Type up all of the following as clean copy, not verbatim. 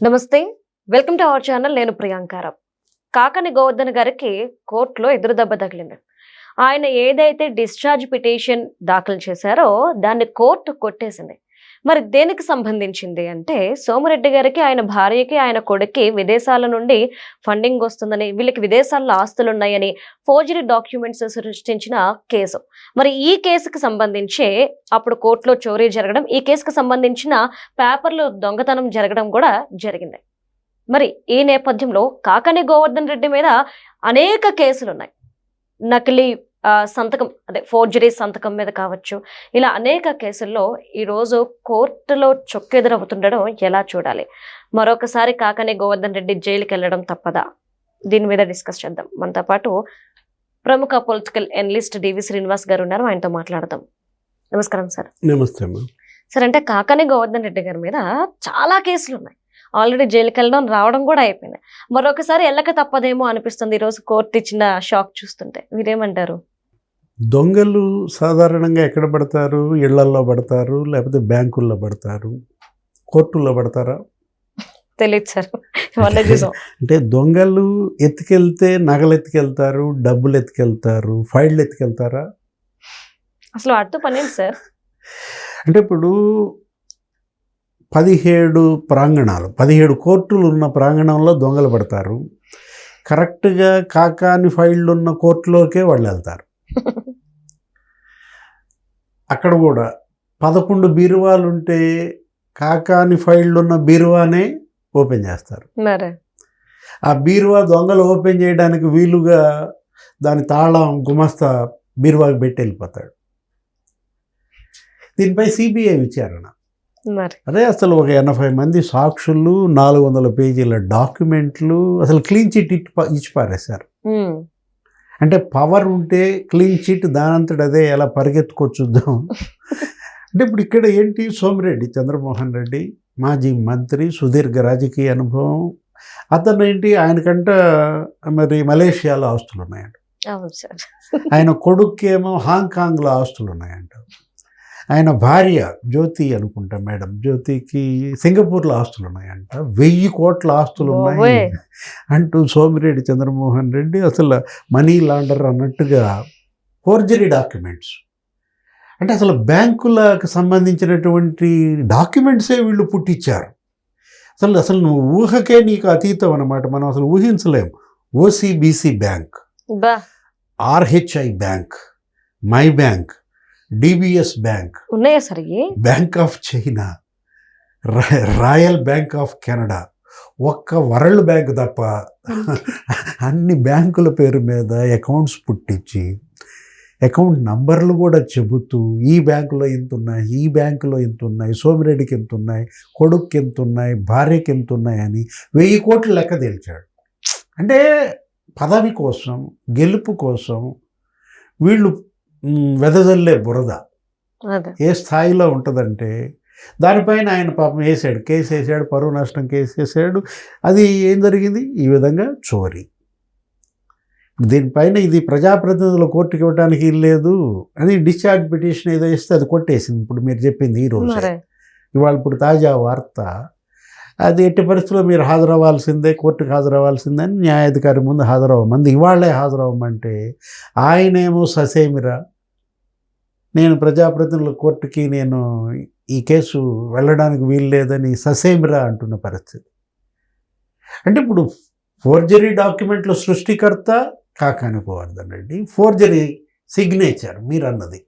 నమస్తే. Welcome to our channel. నేను ప్రియాంకారావు. కాకాని గోవర్ధన్ గారికి కోర్టులో ఎదురు దెబ్బ తగిలింది. ఆయన ఏదైతే డిశ్చార్జ్ పిటిషన్ దాఖలు చేశారో దాన్ని కోర్టు కొట్టేసింది. మరి దేనికి సంబంధించింది అంటే, సోమిరెడ్డి గారికి, ఆయన భార్యకి, ఆయన కొడుక్కి విదేశాల నుండి ఫండింగ్ వస్తుందని, వీళ్ళకి విదేశాల్లో ఆస్తులున్నాయని ఫోర్జరీ డాక్యుమెంట్స్ సృష్టించిన కేసు. మరి ఈ కేసుకు సంబంధించి అప్పుడు కోర్టులో చోరీ జరగడం, ఈ కేసుకు సంబంధించిన పేపర్లు దొంగతనం జరగడం కూడా జరిగింది. మరి ఈ నేపథ్యంలో కాకాని గోవర్ధన్ రెడ్డి మీద అనేక కేసులున్నాయి. నకిలీ సంతకం, అదే ఫోర్జరీ సంతకం మీద కావచ్చు, ఇలా అనేక కేసుల్లో ఈరోజు కోర్టులో చొక్కెదురవుతుండడం ఎలా చూడాలి? మరొకసారి కాకాని గోవర్ధన్ రెడ్డి జైలుకి వెళ్ళడం తప్పదా? దీని మీద డిస్కస్ చేద్దాం. మనతో పాటు ప్రముఖ పొలిటికల్ అనలిస్ట్ డివి శ్రీనివాస్ గారు ఉన్నారు. ఆయనతో మాట్లాడదాం. నమస్కారం సార్. నమస్తే సార్, అంటే కాకాని గోవర్ధన్ రెడ్డి గారి మీద చాలా కేసులు ఉన్నాయి. ఆల్రెడీ జైలుకి వెళ్ళడం, రావడం కూడా అయిపోయింది. మరొకసారి వెళ్ళక తప్పదేమో అనిపిస్తుంది ఈరోజు కోర్టు ఇచ్చిన షాక్ చూస్తుంటే. మీరేమంటారు? దొంగలు సాధారణంగా ఎక్కడ పడతారు? ఇళ్లల్లో పడతారు, లేకపోతే బ్యాంకుల్లో పడతారు, కోర్టుల్లో పడతారా? తెలియదు సార్. అంటే దొంగలు ఎత్తుకెళ్తే నగలు ఎత్తుకెళ్తారు, డబ్బులు ఎత్తుకెళ్తారు, ఫైళ్ళు ఎత్తుకెళ్తారా? అసలు అటు పని సార్. అంటే ఇప్పుడు 17 కోర్టులు ఉన్న ప్రాంగణంలో దొంగలు పడతారు. కరెక్ట్గా కాకాని ఫైళ్ళు ఉన్న కోర్టులోకే వాళ్ళు వెళ్తారు. అక్కడ కూడా 11 బీరువాలు ఉంటే కాకాని ఫైళ్ళు ఉన్న బీరువానే ఓపెన్ చేస్తారు. ఆ బీరువా దొంగలు ఓపెన్ చేయడానికి వీలుగా దాని తాళం గుమస్తా బీరువాకి పెట్టి వెళ్ళిపోతాడు. దీనిపై సిబిఐ విచారణ. అదే అసలు ఒక 80 మంది సాక్షులు, 400 పేజీల డాక్యుమెంట్లు, అసలు క్లీన్ చిట్ ఇచ్చి పారేశారు. అంటే పవర్ ఉంటే క్లీన్ చిట్ దానంతటి అదే ఎలా పరిగెత్తుకొచ్చుద్దాం. అంటే ఇప్పుడు ఇక్కడ ఏంటి, సోమిరెడ్డి చంద్రమోహన్ రెడ్డి మాజీ మంత్రి, సుదీర్ఘ రాజకీయ అనుభవం. అతను ఏంటి, ఆయనకంట మరి మలేషియాలో ఆస్తులు ఉన్నాయంట. ఆయన కొడుకేమో హాంకాంగ్లో ఆస్తులు ఉన్నాయంట. ఆయన భార్య జ్యోతి అనుకుంటా, మేడం జ్యోతికి సింగపూర్లో ఆస్తులు ఉన్నాయంట. 1000 కోట్ల ఆస్తులు ఉన్నాయి అంటూ సోమిరెడ్డి చంద్రమోహన్ రెడ్డి అసలు మనీ లాండర్ అన్నట్టుగా ఫోర్జరీ డాక్యుమెంట్స్. అంటే అసలు బ్యాంకులకు సంబంధించినటువంటి డాక్యుమెంట్సే వీళ్ళు పుట్టించారు. అసలు నువ్వు ఊహకే నీకు అతీతం అన్నమాట. మనం అసలు ఊహించలేము. OCBC bank, RHI bank, my bank, DBS bank ఉన్నాయా sir? Bank of China, royal bank of Canada, ఒక్క వరల్డ్ బ్యాంక్ తప్ప అన్ని బ్యాంకుల పేరు మీద అకౌంట్స్ పుట్టించి అకౌంట్ నంబర్లు కూడా చెబుతూ ఈ బ్యాంకులో ఇంత ఉన్నాయి, ఈ బ్యాంకులో ఇంత ఉన్నాయి, సోమిరెడ్డికి ఎంత ఉన్నాయి, కొడుక్కి ఎంత ఉన్నాయి, భార్యకి ఎంత ఉన్నాయని 1000 కోట్లు లెక్క తేల్చాడు. అంటే పదవి కోసం, గెలుపు కోసం వీళ్ళు వెదజల్లే బురద ఏ స్థాయిలో ఉంటుందంటే, దానిపైన ఆయన పాపం వేసాడు, కేసు వేసాడు, పరువు నష్టం కేసు వేసాడు. అది ఏం జరిగింది? ఈ విధంగా చోరీ. దీనిపైన ఇది ప్రజాప్రతినిధుల కోర్టుకి ఇవ్వడానికి లేదు అని డిశ్చార్జ్ పిటిషన్ ఏదో ఇస్తే అది కొట్టేసింది. ఇప్పుడు మీరు చెప్పింది ఈరోజు, ఇవాళ ఇప్పుడు తాజా వార్త. అది ఎట్టి పరిస్థితుల్లో మీరు హాజరవ్వాల్సిందే, కోర్టుకు హాజరవ్వాల్సిందని న్యాయాధికారి ముందు హాజరవ్వమంది. ఇవాళే హాజరవ్వమంటే ఆయనేమో ససేమిరా, నేను ప్రజాప్రతినిధుల కోర్టుకి నేను ఈ కేసు వెళ్ళడానికి వీలు లేదని ససేమిరా అంటున్న పరిస్థితి. అంటే ఇప్పుడు ఫోర్జరీ డాక్యుమెంట్ల సృష్టికర్త కాకాని గోవర్ధన్ రెడ్డి, ఫోర్జరీ సిగ్నేచర్ మీరు అన్నది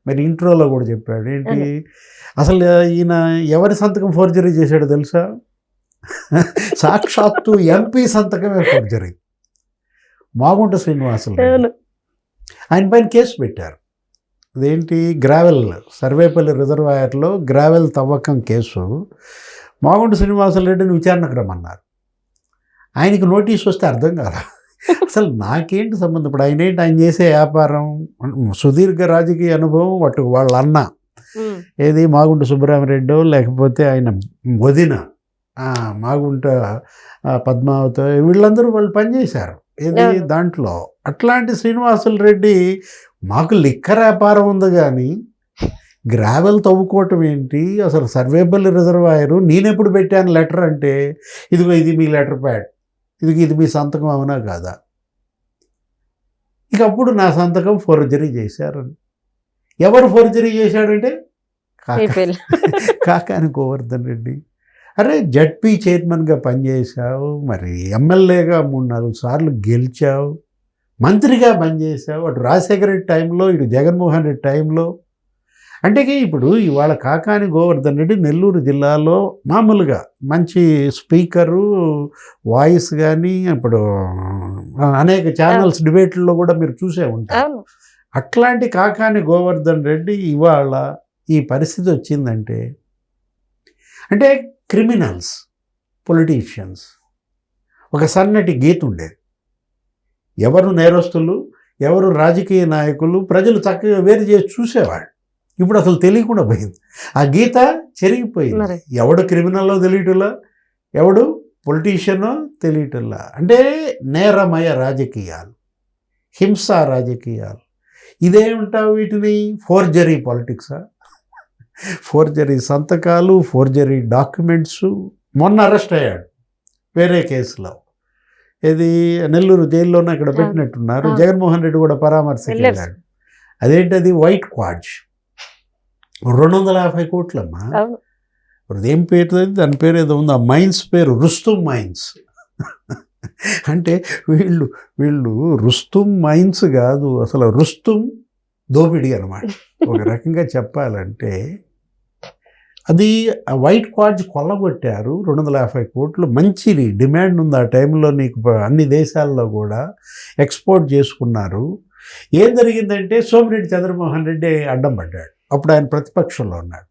మరి ఇంట్రోలో కూడా చెప్పాడు. ఏంటి అసలు ఈయన ఎవరి సంతకం ఫోర్జరీ చేశాడో తెలుసా? సాక్షాత్తు ఎంపీ సంతకమే ఫోర్జరీ. మాగుంట శ్రీనివాసరావు ఆయన పైన కేసు పెట్టారు. అదేంటి, గ్రావెల్, సర్వేపల్లి రిజర్వాయర్లో గ్రావెల్ తవ్వకం కేసు. మాగుంట శ్రీనివాసరెడ్డిని విచారణకు రమ్మన్నారు. ఆయనకి నోటీస్ వస్తే అర్థం కాదు. అసలు నాకేంటి సంబంధం? ఇప్పుడు ఆయన చేసే వ్యాపారం, సుదీర్ఘ రాజకీయ అనుభవం, వాళ్ళ అన్న ఏది మాగుంట సుబ్బరామరెడ్డో లేకపోతే ఆయన వదిన మాగుంట పద్మావతి, వీళ్ళందరూ వాళ్ళు పనిచేశారు ఏది దాంట్లో. అట్లాంటి శ్రీనివాసులు రెడ్డి మాకు లిక్కర్ వ్యాపారం ఉంది కానీ గ్రావెల్ తవ్వుకోవటం ఏంటి, అసలు సర్వేబుల్ రిజర్వాయరు నేనెప్పుడు పెట్టాను లెటర్ అంటే, ఇదిగో ఇది మీ లెటర్ ప్యాడ్, ఇది మీ సంతకం అవునా కాదా. ఇక అప్పుడు నా సంతకం ఫోర్జరీ చేశారని. ఎవరు ఫోర్జరీ చేశాడంటే కాకాని గోవర్ధన్ రెడ్డి. అరే జడ్పీ చైర్మన్గా పనిచేశావు, మరి ఎమ్మెల్యేగా 3-4 సార్లు గెలిచావు, మంత్రిగా పనిచేశావు, అటు రాజశేఖర రెడ్డి టైంలో ఇటు జగన్మోహన్ రెడ్డి టైంలో. అంటే ఇప్పుడు ఇవాళ కాకాని గోవర్ధన్ రెడ్డి నెల్లూరు జిల్లాలో మామూలుగా మంచి స్పీకరు, వాయిస్ కానీ ఇప్పుడు అనేక ఛానల్స్ డిబేట్లలో కూడా మీరు చూసే ఉంటారు. అట్లాంటి కాకాని గోవర్ధన్ రెడ్డి ఇవాళ ఈ పరిస్థితి వచ్చిందంటే, అంటే క్రిమినల్స్, పొలిటీషియన్స్ ఒక సన్నటి గీత ఉండేది. ఎవరు నేరస్తులు, ఎవరు రాజకీయ నాయకులు, ప్రజలు చక్కగా వేరు చేసి చూసేవాళ్ళు. ఇప్పుడు అసలు తెలియకుండా పోయింది, ఆ గీత చెరిగిపోయింది. ఎవడు క్రిమినల్లో తెలియటంలా, ఎవడు పొలిటీషియనో తెలియటంలా. అంటే నేరమయ రాజకీయాలు, హింసా రాజకీయాలు. ఇదేమంటావు వీటిని? ఫోర్జరీ పాలిటిక్సా? ఫోర్జరీ సంతకాలు, ఫోర్జరీ డాక్యుమెంట్స్. మొన్న అరెస్ట్ అయ్యాడు వేరే కేసులో, ఇది నెల్లూరు జైల్లోనే అక్కడ పెట్టినట్టున్నారు. జగన్మోహన్ రెడ్డి కూడా పరామర్శకి వెళ్ళాడు. అదేంటది? White quartz 250 కోట్లమ్మా. ఇప్పుడు ఏం పేరు, దాని పేరు ఏదో ఉంది, ఆ మైన్స్ పేరు రుస్తుం మైన్స్. అంటే వీళ్ళు రుస్తుం మైన్స్ కాదు, అసలు రుస్తుం దోపిడీ అనమాట. ఒక రకంగా చెప్పాలంటే అది వైట్ క్వాడ్జ్ కొల్లగొట్టారు. 250 కోట్లు మంచి డిమాండ్ ఉంది ఆ టైంలో, నీకు అన్ని దేశాల్లో కూడా ఎక్స్పోర్ట్ చేసుకున్నారు. ఏం జరిగిందంటే సోమిరెడ్డి చంద్రమోహన్ రెడ్డి అడ్డం పడ్డాడు. అప్పుడు ఆయన ప్రతిపక్షంలో ఉన్నాడు.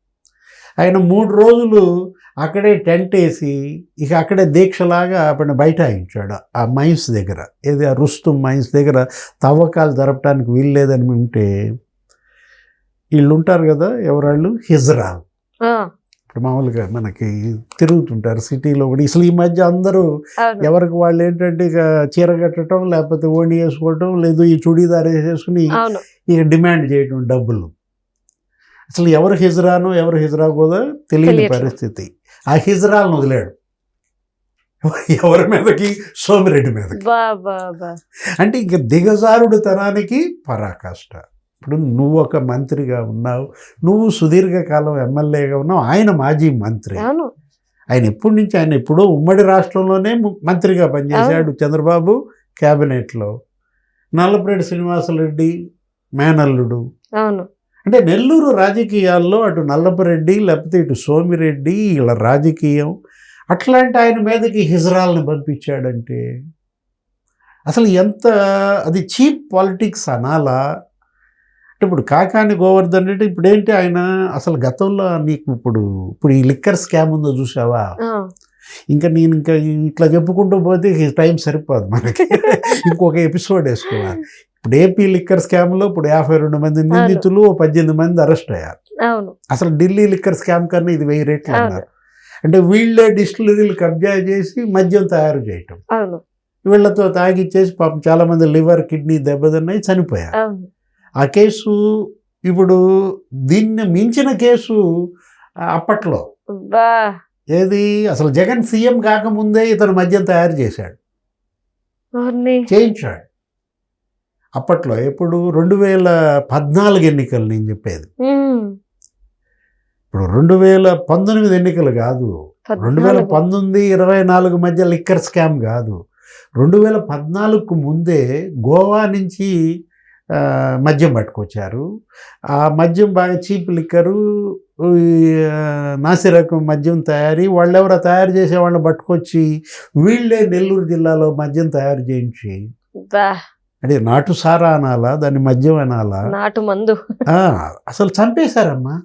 ఆయన 3 రోజులు అక్కడే టెంట్ వేసి ఇక అక్కడే దీక్షలాగా అప్పుడు బైఠాయించాడు ఆ మైన్స్ దగ్గర. ఏది ఆ రుస్తుం మైన్స్ దగ్గర తవ్వకాలు జరపడానికి వీల్లేదని ఉంటే, వీళ్ళు ఉంటారు కదా ఎవరాళ్ళు, హిజ్రాల్. ఇప్పుడు మామూలుగా మనకి తిరుగుతుంటారు సిటీలో కూడా. అసలు ఈ మధ్య అందరూ ఎవరికి వాళ్ళు ఏంటంటే ఇక చీర కట్టడం, లేకపోతే ఓణి వేసుకోవటం, లేదు ఈ చుడీదార్ వేసేసుకుని ఇక డిమాండ్ చేయటం డబ్బులు. అసలు ఎవరు హిజ్రానో ఎవరు హిజ్రా కూడా తెలియని పరిస్థితి. ఆ హిజ్రాలను వదిలాడు ఎవరి మీదకి? సోమిరెడ్డి మీదకి. అంటే ఇక దిగజారుడు తనానికి పరాకాష్ట. ఇప్పుడు నువ్వు ఒక మంత్రిగా ఉన్నావు, నువ్వు సుదీర్ఘకాలం ఎమ్మెల్యేగా ఉన్నావు, ఆయన మాజీ మంత్రి. ఆయన ఎప్పటి నుంచి, ఆయన ఎప్పుడో ఉమ్మడి రాష్ట్రంలోనే మంత్రిగా పనిచేశాడు చంద్రబాబు క్యాబినెట్లో. నల్లపురెడ్డి శ్రీనివాసరెడ్డి మేనల్లుడు. అంటే నెల్లూరు రాజకీయాల్లో అటు నల్లపురెడ్డి లేకపోతే ఇటు సోమిరెడ్డి ఇలా రాజకీయం. అట్లాంటి ఆయన మీదకి హిజ్రాల్ని పంపించాడంటే అసలు ఎంత అది చీప్ పాలిటిక్స్ అనాలా? అంటే ఇప్పుడు కాకాని గోవర్ధన్ రెడ్డి ఇప్పుడు ఏంటి ఆయన అసలు గతంలో నీకు ఇప్పుడు ఈ లిక్కర్ స్కామ్ ఉందో చూసావా? ఇంకా నేను ఇట్లా చెప్పుకుంటూ పోతే టైం సరిపోదు మనకి, ఇంకొక ఎపిసోడ్ వేసుకోవాలి. ఇప్పుడు ఏపీ లిక్కర్ స్కామ్లో ఇప్పుడు 52 మంది నిందితులు, 18 మంది అరెస్ట్ అయ్యారు. అసలు ఢిల్లీ లిక్కర్ స్కామ్ కన్నా ఇది 1000 రెట్లు అన్నారు. అంటే వీళ్ళే డిస్టిలరీలు కబ్జా చేసి మద్యం తయారు చేయటం, వీళ్ళతో తాగిచ్చేసి పాపం చాలా మంది లివర్, కిడ్నీ దెబ్బతిన్నాయి, చనిపోయారు. ఆ కేసు ఇప్పుడు దీన్ని మించిన కేసు అప్పట్లో ఏది, అసలు జగన్ సీఎం కాకముందే ఇతను మద్యం తయారు చేశాడు, చేయించాడు. అప్పట్లో ఎప్పుడు 2014 ఎన్నికలు నేను చెప్పేది. ఇప్పుడు 2019 ఎన్నికలు కాదు, 2019-24 మధ్య లిక్కర్ స్కామ్ కాదు. 2014కు ముందే గోవా నుంచి మద్యం పట్టుకొచ్చారు. ఆ మద్యం బాగా చీప్ లిక్కరు, నాసిరకం మద్యం తయారీ, వాళ్ళెవరో తయారు చేసే వాళ్ళని పట్టుకొచ్చి వీళ్ళే నెల్లూరు జిల్లాలో మద్యం తయారు చేయించి, అంటే నాటు సారా అనాలా, దాన్ని మద్యం అనాలా, నాటు మందు, అసలు చంపేశారమ్మా.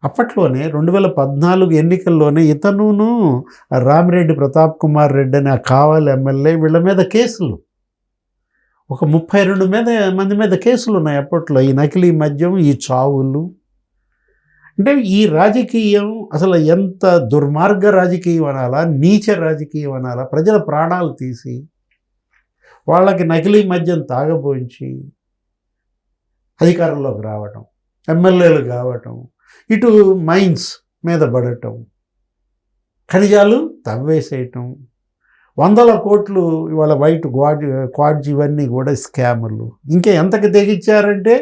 అప్పట్లోనే 2014 ఎన్నికల్లోనే ఇతనును రామిరెడ్డి ప్రతాప్ కుమార్ రెడ్డి అని ఆ కావాలి ఎమ్మెల్యే, వీళ్ళ మీద కేసులు, ఒక 32 మంది మీద కేసులు ఉన్నాయి అప్పట్లో. ఈ నకిలీ మద్యం, ఈ చావులు. అంటే ఈ రాజకీయం అసలు ఎంత దుర్మార్గ రాజకీయం అనాలా, నీచ రాజకీయం అనాలా? ప్రజల ప్రాణాలు తీసి వాళ్ళకి నకిలీ మద్యం తాగబోయించి అధికారంలోకి రావడం. ఎమ్మెల్యేలు కావటం, ఇటు మైన్స్ మీద పడటం, ఖనిజాలు తవ్వేసేయటం, 100 కోట్లు ఇవాళ వైట్ క్వాడ్జ్ ఇవన్నీ కూడా స్కాములు. ఇంకా ఎంతకు తెగించారంటే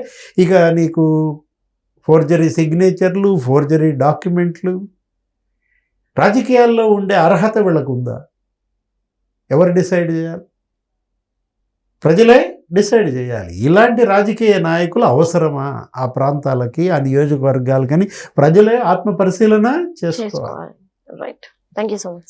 ఇక నీకు ఫోర్జరీ సిగ్నేచర్లు, ఫోర్జరీ డాక్యుమెంట్లు. రాజకీయాల్లో ఉండే అర్హత వీళ్ళకు ఉందా? ఎవరు డిసైడ్ చేయాలి? ప్రజలే డిసైడ్ చేయాలి. ఇలాంటి రాజకీయ నాయకులు అవసరమా ఆ ప్రాంతాలకి, ఆ నియోజకవర్గాలకని ప్రజలే ఆత్మ పరిశీలన చేసుకోవాలి. Right. Thank you so much.